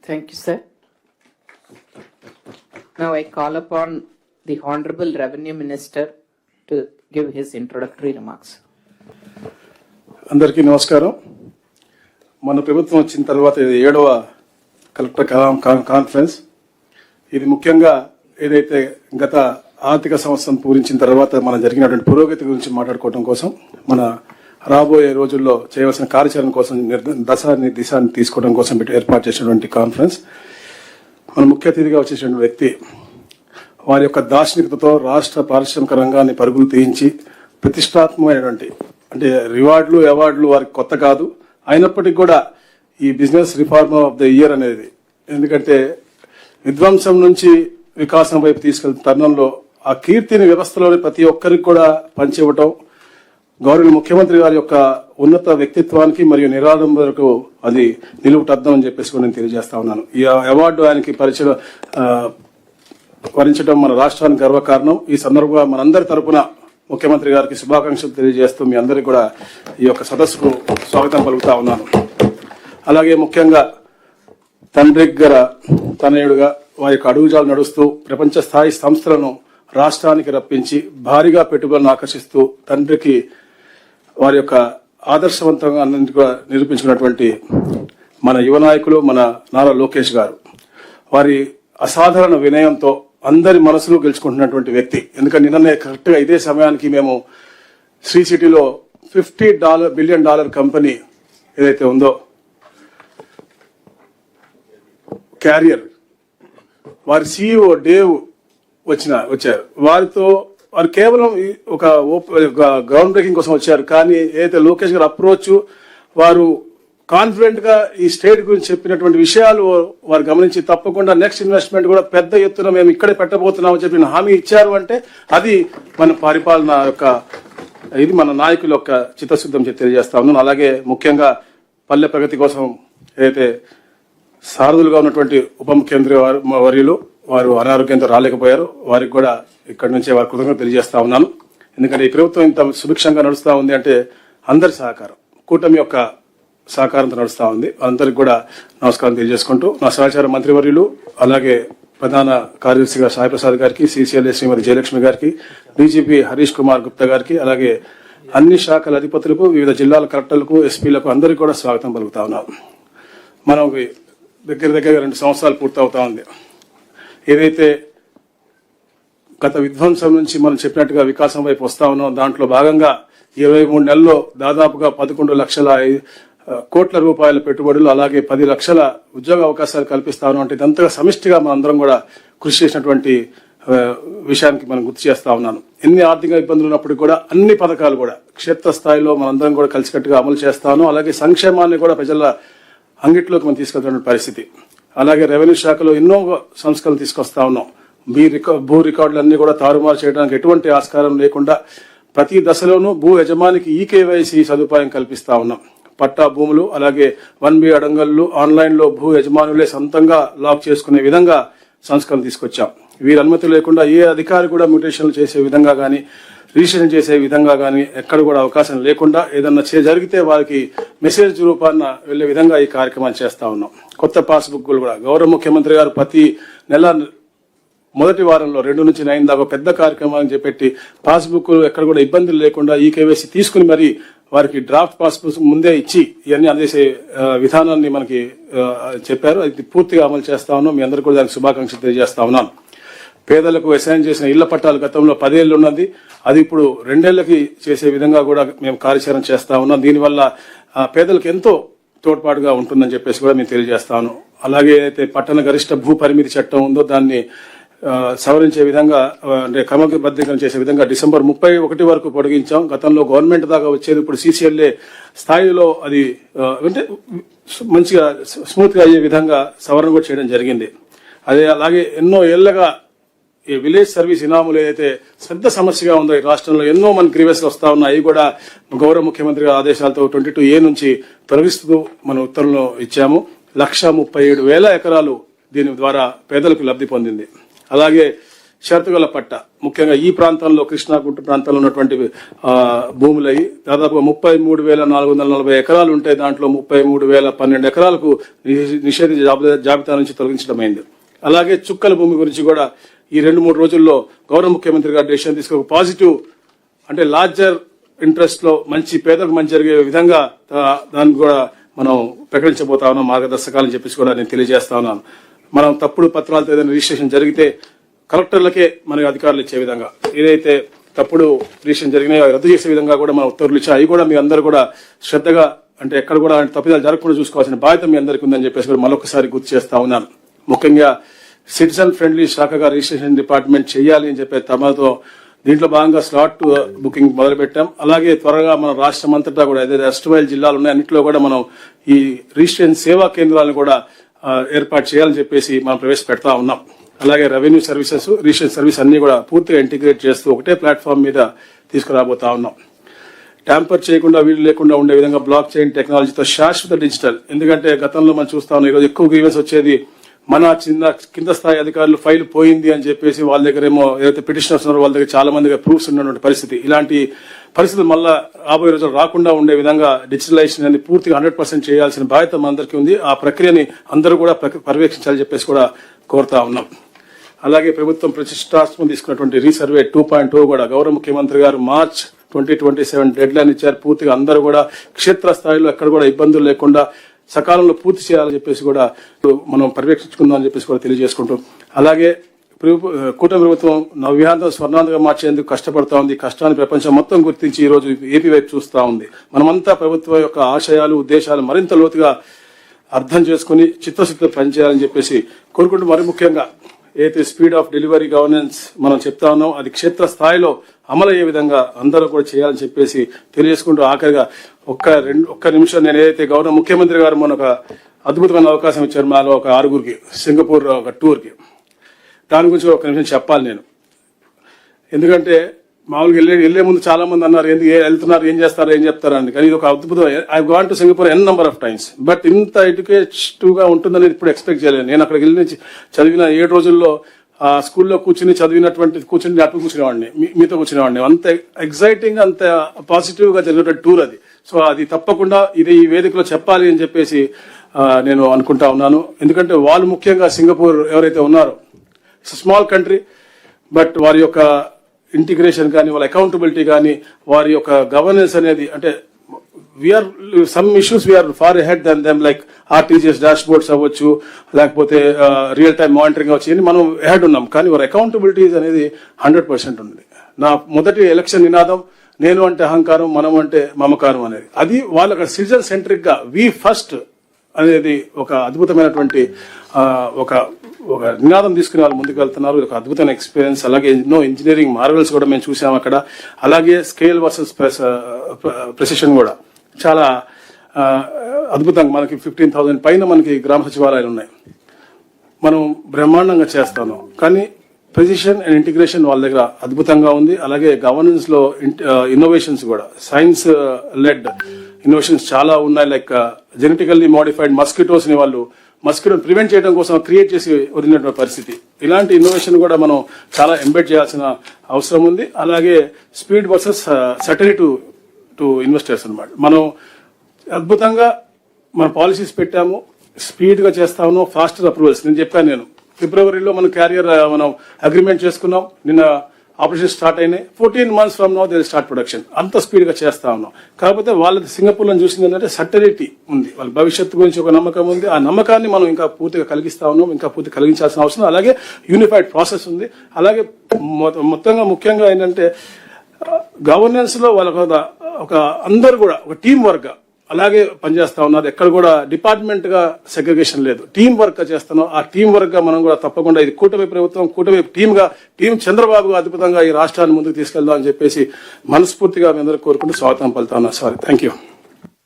Thank you, sir. Now I call upon the Honorable Revenue Minister to give his introductory remarks. అందరికీ నమస్కారం. మన ప్రభుత్వం వచ్చిన తర్వాత ఇది 7వ కలెక్టర్ కాన్ఫరెన్స్. ఇది ముఖ్యంగా ఏదైతే గత ఆర్థిక సంవత్సరం పూరించిన తర్వాత మన జరిగినటువంటి పురోగతి గురించి మాట్లాడుకోవడం కోసం, మన రాబోయే రోజుల్లో చేయవలసిన కార్యాచరణ కోసం దిశాన్ని తీసుకోవడం కోసం ఏర్పాటు చేసినటువంటి కాన్ఫరెన్స్. మన ముఖ్య అతిథిగా వచ్చేటువంటి వ్యక్తి వారి యొక్క దార్శనికతతో రాష్ట్ర పారిశ్రామిక రంగాన్ని పరుగులు తీయించి ప్రతిష్టాత్మకమైనటువంటి, అంటే రివార్డులు అవార్డులు వారికి కొత్త కాదు, అయినప్పటికీ కూడా ఈ business reformer of the year అనేది, ఎందుకంటే విధ్వంసం నుంచి వికాసం వైపు తీసుకెళ్తున్న తరుణంలో ఆ కీర్తిని వ్యవస్థలోని ప్రతి ఒక్కరికి కూడా పంచివ్వటం, గౌరవ ముఖ్యమంత్రి గారి యొక్క ఉన్నత వ్యక్తిత్వానికి మరియు నిరాడంబరకు అది నిలువుటద్దం అని చెప్పేసి కూడా నేను తెలియజేస్తా ఉన్నాను. ఈ అవార్డు ఆయనకి వరించడం మన రాష్ట్రానికి గర్వకారణం. ఈ సందర్భంగా మనందరి తరపున ముఖ్యమంత్రి గారికి శుభాకాంక్షలు తెలియజేస్తూ మీ అందరికీ కూడా ఈ యొక్క సదస్సుకు స్వాగతం పలుకుతా ఉన్నాను. అలాగే ముఖ్యంగా తండ్రి గార తనయుడుగా వారి యొక్క అడుగుజాలు నడుస్తూ ప్రపంచ స్థాయి సంస్థలను రాష్ట్రానికి రప్పించి భారీగా పెట్టుబడులను ఆకర్షిస్తూ తండ్రికి వారి యొక్క ఆదర్శవంతంగా కూడా నిరూపించుకున్నటువంటి మన యువ నాయకులు మన నారా లోకేష్ గారు, వారి అసాధారణ వినయంతో అందరి మనసులు గెలుచుకుంటున్నటువంటి వ్యక్తి. ఎందుకంటే నిన్ననే కరెక్ట్ గా ఇదే సమయానికి మేము శ్రీ సిటీలో $50 బిలియన్ కంపెనీ ఏదైతే ఉందో క్యారియర్, వారి సిఇఓ డేవ్ వచ్చారు. వారు కేవలం ఒక గ్రౌండ్ బ్రేకింగ్ కోసం వచ్చారు. కానీ ఏదైతే లోకేష్ గారు అప్రోచ్, వారు కాన్ఫిడెంట్ గా ఈ స్టేట్ గురించి చెప్పినటువంటి విషయాలు వారు గమనించి తప్పకుండా నెక్స్ట్ ఇన్వెస్ట్మెంట్ కూడా పెద్ద ఎత్తున మేము ఇక్కడే పెట్టబోతున్నామని చెప్పిన హామీ ఇచ్చారు. అంటే అది మన పరిపాలన యొక్క, ఇది మన నాయకుల యొక్క చిత్తశుద్ధం తెలియజేస్తా ఉన్నాను. అలాగే ముఖ్యంగా పల్లె ప్రగతి కోసం ఏదైతే సారథులుగా ఉన్నటువంటి ఉప ముఖ్యమంత్రి వర్యులు వారు అనారోగ్యంతో రాలేకపోయారు, వారికి కూడా ఇక్కడి నుంచే వారి కృతజ్ఞతలు తెలియజేస్తా ఉన్నాను. ఎందుకంటే ఈ ప్రభుత్వం ఇంత సుభిక్షంగా నడుస్తా ఉంది అంటే అందరి సహకారం, కూటమి యొక్క సహకారంతో నడుస్తా ఉంది. అందరికి కూడా నమస్కారం తెలియజేసుకుంటూ నా సహచార మంత్రివర్యులు, అలాగే ప్రధాన కార్యదర్శిగా సాయి ప్రసాద్ గారికి, సిసిఎల్ఏ శ్రీమతి జయలక్ష్మి గారికి, డీజీపీ హరీష్ కుమార్ గుప్తా గారికి, అలాగే అన్ని శాఖల అధిపతులకు, వివిధ జిల్లాల కలెక్టర్లకు, ఎస్పీలకు అందరికీ కూడా స్వాగతం పలుకుతా ఉన్నాం. మనం దగ్గర 2 సంవత్సరాలు పూర్తవుతా ఉంది. ఏదైతే గత విధ్వంసం నుంచి మనం చెప్పినట్టుగా వికాసం వైపు వస్తా ఉన్నాం, దాంట్లో భాగంగా 23 నెలల్లో దాదాపుగా 11 లక్షల కోట్ల రూపాయల పెట్టుబడులు, అలాగే 10 లక్షల ఉద్యోగ అవకాశాలు కల్పిస్తా ఉన్నాం. అంటే ఇదంతగా సమిష్టిగా మనందరం కూడా కృషి చేసినటువంటి విషయానికి మనం గుర్తు చేస్తా ఉన్నాను. ఎన్ని ఆర్థిక ఇబ్బందులు ఉన్నప్పటికీ కూడా అన్ని పథకాలు కూడా క్షేత్రస్థాయిలో మనందరం కూడా కలిసికట్టుగా అమలు చేస్తాను. అలాగే సంక్షేమాన్ని కూడా ప్రజల అంగిట్లోకి మనం తీసుకెళ్తున్న పరిస్థితి. అలాగే రెవెన్యూ శాఖలో ఎన్నో సంస్కరణలు తీసుకొస్తా ఉన్నాం. భూ రికార్డులన్నీ కూడా తారుమారు చేయడానికి ఎటువంటి ఆస్కారం లేకుండా ప్రతి దశలోనూ భూ యజమానికి ఈకేవైసీ సదుపాయం కల్పిస్తా ఉన్నాం. పట్టా భూములు, అలాగే 1B అడంగళ్ళు ఆన్లైన్ లో భూ యజమానులే సొంతంగా లాక్ చేసుకునే విధంగా సంస్కరణ తీసుకొచ్చాం. వీరి అనుమతి లేకుండా ఏ అధికారి కూడా మ్యూటేషన్లు చేసే విధంగా గానీ, రిజిస్ట్రేషన్ చేసే విధంగా గానీ ఎక్కడ కూడా అవకాశం లేకుండా ఏదన్నా జరిగితే వారికి మెసేజ్ రూపాన వెళ్లే విధంగా ఈ కార్యక్రమాన్ని చేస్తా ఉన్నాం. కొత్త పాస్బుక్లు కూడా గౌరవ ముఖ్యమంత్రి గారు ప్రతి నెల మొదటి వారంలో 2 నుంచి 9 దాకా పెద్ద కార్యక్రమాన్ని చేపట్టి పాస్బుక్ ఎక్కడ కూడా ఇబ్బందులు లేకుండా ఈకేవైసీ తీసుకుని మరి వారికి డ్రాఫ్ట్ పాస్బుక్ ముందే ఇచ్చి ఇవన్నీ అందేసే విధానాన్ని మనకి చెప్పారు. అది పూర్తిగా అమలు చేస్తా ఉన్నాం. మీ అందరికీ కూడా దానికి శుభాకాంక్షలు తెలియజేస్తా ఉన్నాను. పేదలకు అసైన్ చేసిన ఇళ్ల పట్టాలు గతంలో 10 ఏళ్లు ఉన్నది, అది ఇప్పుడు 2 ఏళ్లకి చేసే విధంగా కూడా మేము కార్యాచరణ చేస్తా ఉన్నాం. దీనివల్ల పేదలకు ఎంతో తోడ్పాటుగా ఉంటుందని చెప్పేసి కూడా మేము తెలియజేస్తాను. అలాగే అయితే పట్టణ గరిష్ట భూ పరిమితి చట్టం ఉందో దాన్ని సవరించే విధంగా, అంటే క్రమబద్ధీకరణ చేసే విధంగా డిసెంబర్ 31 వరకు పొడిగించాం. గతంలో గవర్నమెంట్ దాకా వచ్చేది ఇప్పుడు సిసిఎల్ఏ స్థాయిలో అది అంటే మంచిగా స్మూత్ గా అయ్యే విధంగా సవరణ కూడా చేయడం జరిగింది. అదే అలాగే ఎన్నో ఏళ్లగా ఈ విలేజ్ సర్వీస్ ఇనాములు ఏదైతే పెద్ద సమస్యగా ఉందో ఈ రాష్ట్రంలో ఎన్నో మన గ్రీవెస్ వస్తా ఉన్నాయి, అవి కూడా గౌరవ ముఖ్యమంత్రి గారి ఆదేశాలతో 22A నుంచి తొలగిస్తూ మన ఉత్తర్వులు ఇచ్చాము. 137,000 ఎకరాలు దీని ద్వారా పేదలకు లబ్ధి పొందింది. అలాగే షరతుగల పట్ట, ముఖ్యంగా ఈ ప్రాంతంలో కృష్ణా గుంట ప్రాంతంలో ఉన్నటువంటి భూములు అయ్యి దాదాపుగా 33,440 ఎకరాలు ఉంటే దాంట్లో 33,012 ఎకరాలకు నిషేధిత జాబితా నుంచి తొలగించడమైంది. అలాగే చుక్కల భూమి గురించి కూడా ఈ 2-3 రోజుల్లో గౌరవ ముఖ్యమంత్రి గారు డెసిషన్ తీసుకుని పాజిటివ్, అంటే లార్జర్ ఇంట్రెస్ట్ లో మంచి పేదలకు మంచి జరిగే విధంగా దాన్ని కూడా మనం ప్రకటించబోతా ఉన్నాం, మార్గదర్శకాలని చెప్పేసి కూడా నేను తెలియజేస్తా ఉన్నాను. మనం తప్పుడు పత్రాలతో ఏదైనా రిజిస్ట్రేషన్ జరిగితే కలెక్టర్లకే మనకి అధికారులు ఇచ్చే విధంగా, ఏదైతే తప్పుడు రిజిస్ట్రేషన్ జరిగినాయో రద్దు చేసే విధంగా కూడా మనం ఉత్తర్వులు ఇచ్చాం. అవి కూడా మీ అందరూ కూడా శ్రద్ధగా, అంటే ఎక్కడ కూడా తప్పిదాలు జరగకుండా చూసుకోవాల్సిన బాధ్యత మీ అందరికీ ఉందని చెప్పేసి కూడా మరొకసారి గుర్తు చేస్తా ఉన్నాను. ముఖ్యంగా సిటిజన్ ఫ్రెండ్లీ శాఖగా రిజిస్ట్రేషన్ డిపార్ట్మెంట్ చేయాలి అని చెప్పే తమతో దీంట్లో భాగంగా స్లాట్ బుకింగ్ మొదలు పెట్టాం. అలాగే త్వరగా మన రాష్ట్రం అంతటా కూడా ఏదైతే ఎస్టువైల్ జిల్లాలు ఉన్నాయి అన్నింటిలో కూడా మనం ఈ రిజిస్ట్రేషన్ సేవా కేంద్రాలను కూడా ఏర్పాటు చేయాలని చెప్పేసి మనం ప్రవేశపెడతా ఉన్నాం. అలాగే రెవెన్యూ సర్వీసెస్, రిజిస్ట్రేషన్ సర్వీస్ అన్ని కూడా పూర్తిగా ఇంటిగ్రేట్ చేస్తూ ఒకటే ప్లాట్ఫామ్ మీద తీసుకురాబోతా ఉన్నాం. ట్యాంపర్ చేయకుండా, వీలు లేకుండా ఉండే విధంగా బ్లాక్ చైన్ టెక్నాలజీతో శాశ్వత డిజిటల్, ఎందుకంటే గతంలో మనం చూస్తా ఉన్నాం ఈరోజు ఎక్కువ గ్రీవెన్స్ వచ్చేది మన కింద స్థాయి అధికారులు ఫైల్ పోయింది అని చెప్పేసి వాళ్ళ దగ్గర ఏమో ఏదైతే పిటిషనర్స్ ఉన్నారో వాళ్ళ దగ్గర చాలా మంది ప్రూఫ్స్ ఉన్నటువంటి పరిస్థితి. ఇలాంటి పరిస్థితులు మళ్ళా రాబోయే రోజులు రాకుండా ఉండే విధంగా డిజిటలైజేషన్ అనేది పూర్తిగా 100% చేయాల్సిన బాధ్యత మనందరికీ ఉంది. ఆ ప్రక్రియని అందరూ కూడా పర్యవేక్షించాలని చెప్పేసి కూడా కోరుతా ఉన్నాం. అలాగే ప్రభుత్వం ప్రతిష్టాత్మకం తీసుకున్నటువంటి రీసర్వే 2.0 కూడా గౌరవ ముఖ్యమంత్రి గారు మార్చ్ 2027 డెడ్ లైన్ ఇచ్చారు. పూర్తిగా అందరూ కూడా క్షేత్ర స్థాయిలో ఎక్కడ కూడా ఇబ్బందులు లేకుండా సకాలంలో పూర్తి చేయాలని చెప్పేసి కూడా మనం పర్యవేక్షించుకుందాం అని చెప్పేసి కూడా తెలియజేసుకుంటూ, అలాగే కూటమి ప్రభుత్వం నవ్యాంధ్ర స్వర్ణాంధ్రగా మార్చేందుకు కష్టపడతా ఉంది. కష్టాన్ని ప్రపంచం మొత్తం గుర్తించి ఈ రోజు ఏపీ వైపు చూస్తా ఉంది. మనమంతా ప్రభుత్వం యొక్క ఆశయాలు, ఉద్దేశాలు మరింత లోతుగా అర్థం చేసుకుని చిత్తశుద్ధితో పనిచేయాలని చెప్పేసి కోరుకుంటూ, మరి ముఖ్యంగా ఏదైతే స్పీడ్ ఆఫ్ డెలివరీ గవర్నెన్స్ మనం చెప్తా ఉన్నాం అది క్షేత్ర స్థాయిలో అమలయ్యే విధంగా అందరూ కూడా చేయాలని చెప్పేసి తెలియజేసుకుంటూ, ఆఖరిగా ఒక్క నిమిషం నేను ఏదైతే గౌరవ ముఖ్యమంత్రి గారు మన ఒక అద్భుతమైన అవకాశం ఇచ్చారు మాలో ఒక 6గురికి సింగపూర్ ఒక టూర్కి, దాని గురించి ఒక నిమిషం చెప్పాలి నేను. ఎందుకంటే మామూలుగా వెళ్లే ముందు చాలా మంది అన్నారు ఎందుకు వెళ్తున్నారు, ఏం చేస్తారు, ఏం చెప్తారని. కానీ ఇది ఒక అద్భుతం. I gone to Singapore N number of times, but ఇంత ఎడ్యుకేటివ్ గా ఉంటుందని ఇప్పుడు ఎక్స్పెక్ట్ చేయలేదు. నేను అక్కడికి వెళ్ళి చదివిన 7 రోజుల్లో ఆ స్కూల్లో కూర్చుని కూర్చుని అటు కూర్చునేవాడిని, మీతో కూర్చునేవాడిని. అంత ఎగ్జైటింగ్, అంత పాజిటివ్ గా జరిగినటువంటి టూర్ అది. సో అది తప్పకుండా ఇది ఈ వేదికలో చెప్పాలి అని చెప్పేసి నేను అనుకుంటా ఉన్నాను. ఎందుకంటే వాళ్ళు ముఖ్యంగా సింగపూర్ ఎవరైతే ఉన్నారో స్మాల్ కంట్రీ, బట్ వారి యొక్క ఇంటిగ్రేషన్ కానీ, వాళ్ళ అకౌంటబిలిటీ కానీ, వారి యొక్క గవర్నెన్స్ అనేది, అంటే we are some issues we are far ahead than them, like RTGS dash boards అవ్వచ్చు, లేకపోతే రియల్ టైమ్ మానిటరింగ్ అవ్వచ్చు, ఇవన్నీ మనం అహెడ్ ఉన్నాం. కానీ వారి అకౌంటబిలిటీ అనేది 100% ఉంది. నా మొదటి ఎలక్షన్ నినాదం నేను అంటే అహంకారం, మనం అంటే మమకారం అనేది. అది వాళ్ళ సిటిజన్ సెంట్రిక్ గా వి ఫస్ట్ అనేది ఒక అద్భుతమైనటువంటి ఒక నినాదం తీసుకుని వాళ్ళు ముందుకు వెళ్తున్నారు. ఒక అద్భుతమైన ఎక్స్పీరియన్స్. అలాగే ఎన్నో ఇంజనీరింగ్ మార్వెల్స్ కూడా మేము చూసాం అక్కడ. అలాగే స్కేల్ వర్సెస్ ప్రెసిషన్ కూడా చాలా అద్భుతంగా మనకి 15,000 పైన మనకి గ్రామ సచివాలయాలు ఉన్నాయి. మనం బ్రహ్మాండంగా చేస్తాను. కానీ ప్రెసిషన్ అండ్ ఇంటిగ్రేషన్ వాళ్ళ దగ్గర అద్భుతంగా ఉంది. అలాగే గవర్నెన్స్ లో ఇన్నోవేషన్స్ కూడా, సైన్స్ లెడ్ ఇన్నోవేషన్స్ చాలా ఉన్నాయి. లైక్ జెనెటికల్లీ మోడిఫైడ్ మస్కిటోస్ ని వాళ్ళు మస్కిటోని ప్రివెంట్ చేయడం కోసం క్రియేట్ చేసి వదిలినటువంటి పరిస్థితి. ఇలాంటి ఇన్నోవేషన్ కూడా మనం చాలా ఎంబెడ్ చేయాల్సిన అవసరం ఉంది. అలాగే స్పీడ్ వర్సెస్ సటరీ టు ఇన్వెస్టర్స్ అన్నమాట. మనం అద్భుతంగా మన పాలసీస్ పెట్టాము, స్పీడ్ గా చేస్తాము, ఫాస్టర్ అప్రూవల్స్. నేను చెప్పాను, నేను ఫిబ్రవరిలో మనం క్యారియర్ మనం అగ్రిమెంట్ చేసుకున్నాం. నిన్న ఆపరేషన్ స్టార్ట్ అయినాయి. 14 months from now they start production. అంత స్పీడ్ గా చేస్తా ఉన్నాం. కాకపోతే వాళ్ళది సింగపూర్ లో చూసింది ఏంటంటే సర్టనిటీ ఉంది, వాళ్ళ భవిష్యత్తు గురించి ఒక నమ్మకం ఉంది. ఆ నమ్మకాన్ని మనం ఇంకా పూర్తిగా కలిగిస్తా ఉన్నాం, ఇంకా పూర్తి కలిగించాల్సిన అవసరం. అలాగే యూనిఫైడ్ ప్రాసెస్ ఉంది. అలాగే మొత్తంగా ముఖ్యంగా ఏంటంటే గవర్నెన్స్ లో వాళ్ళ ఒక అందరు కూడా ఒక టీం వర్క్ అలాగే పనిచేస్తా ఉన్నారు. ఎక్కడ కూడా డిపార్ట్మెంట్ గా సెగ్రిగేషన్ లేదు, టీం వర్క్ గా చేస్తున్నాం. ఆ టీం వర్క్ గా మనం కూడా తప్పకుండా ఇది కూటమి ప్రభుత్వం, కూటమి టీం చంద్రబాబు అద్భుతంగా ఈ రాష్ట్రాన్ని ముందుకు తీసుకెళ్దాం అని చెప్పేసి మనస్ఫూర్తిగా మీ అందరూ కోరుకుంటూ స్వాగతం పలుతా ఉన్నా. Sorry, thank you.